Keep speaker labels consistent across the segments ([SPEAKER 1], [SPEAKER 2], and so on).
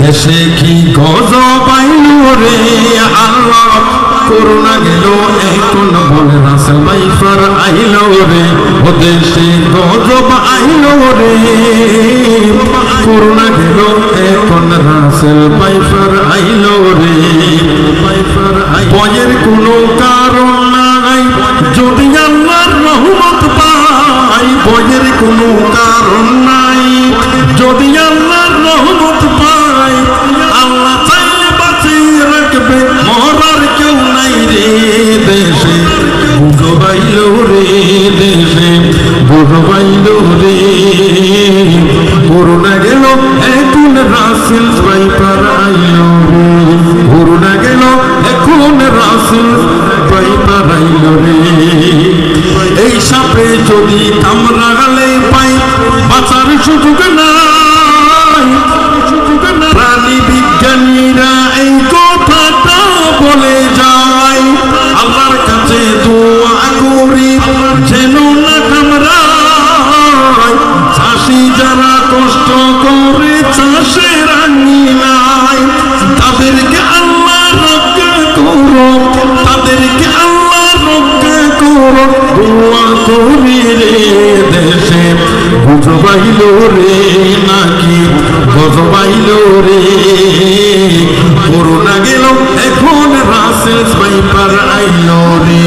[SPEAKER 1] দেশে কি গজব আইলো রে আল্লাহ, করোনা গেল এখন বলে রাসেল ভাইপার আইলো রে, ও দেশে গজব আইলো রে, করোনা গেল এখন রাসেল ভাইপার আইলো রে। ভয়ের কোনো কারণ নাই যদি আল্লাহর রহমত পাই, ভয়ের কোনো কারণ নাই যদি আল্লাহর রহমত পাই, আল্লাহ চাইলে বাঁচিয়ে রাখবে, মরার কেউ নাই রে। দেশে বুঝবাইল রে, দেশে বুঝবাইল রে, করোনা গেল এখন রাসেল ভাইপার আইলো রে, করোনা গেল এখন রাসেল ভাইপার আইলো রে। এই সাপে যদি কামড়ালে পাই বাঁচার সুযোগ নাই, প্রাণী বিজ্ঞানীরা এই কথাটা বলে যায়। আল্লাহর কাছে দোয়া করি যেন না কামড়ায়, চাষি যারা কষ্ট করে চাষের নাই, তাদেরকে আল্লাহ রক্ষা করো, তাদেরকে আল্লাহ রক্ষা করো, দোয়া করি রে। দেশে বুঝবাইল রে নাকি গজবাইল রে, করোনা গেল এখন রাসেল ভাইপার আইলো রে,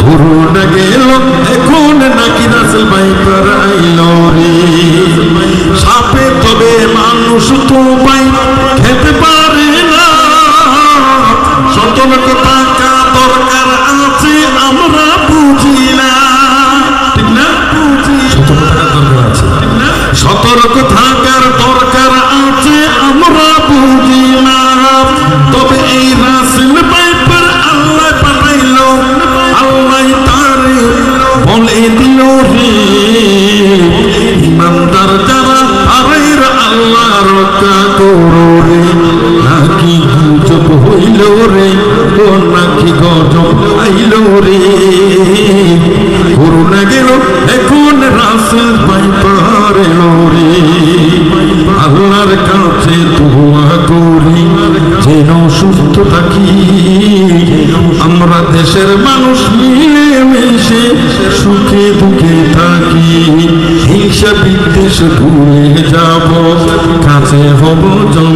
[SPEAKER 1] করোনা গেল এখন নাকি রাসেল ভাইপার আইলো রে। সাপে তবে মানুষ তো পাই খেতে পারে না, সতর্ক থাকা দরকার আছে আমরা বুঝি না, ঠিক না? সতর্ক থাকার দরকার আছে আমরা বুঝি না। তবে এই রাসেল ভাইপার আল্লাহ পাঠাইল, আল্লাহ তারে বলে দিল রে, ইমানদার যারা তাদের আল্লাহ রক্ষা করো রে, নাকি গুজব হইল রে, ও নাকি গজব আইল রে। করোনা গেল এখন রাসেল ভাইপার এলো রে, আল্লাহর কাছে দোয়া করি যেন সুস্থ থাকি, আমরা দেশের মানুষ মিলে মিশে সুখে দুঃখে থাকি, হিংসা বিদ্বেষ ভুলে যাব, কাছে হব জন,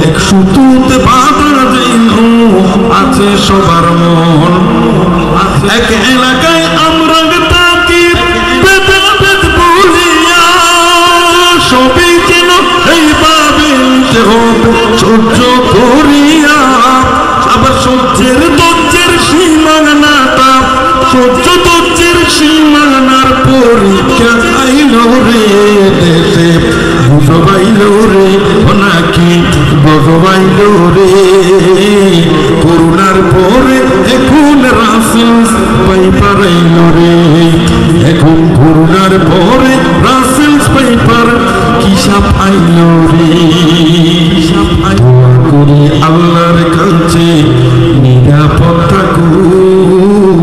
[SPEAKER 1] এক সুতুতে বাঁধা যেন আছে সবার মন। এক এলাকায় আমরা থাকি ভেদাভেদ ভুলিয়া, সবই যেন এইভাবে সহ্য করিয়া, আবার সহ্যের ধৈর্যের সীমানাটা, সহ্য ধৈর্যের সীমানার পরীক্ষা আইল রে। দেশে বুঝবাইল রে নাকি বজবাইল রে, করোনার পরে এখন রাসেল ভাইপার আইল রে, এখন করোনার পরে রাসেল ভাইপার কি সাপ আইল রে। দোয়া করি আল্লাহর কাছে নিরাপদ থাকুক,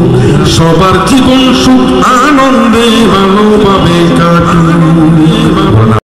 [SPEAKER 1] সবার জীবন সুখ আনন্দে ভালোভাবে কাটুক।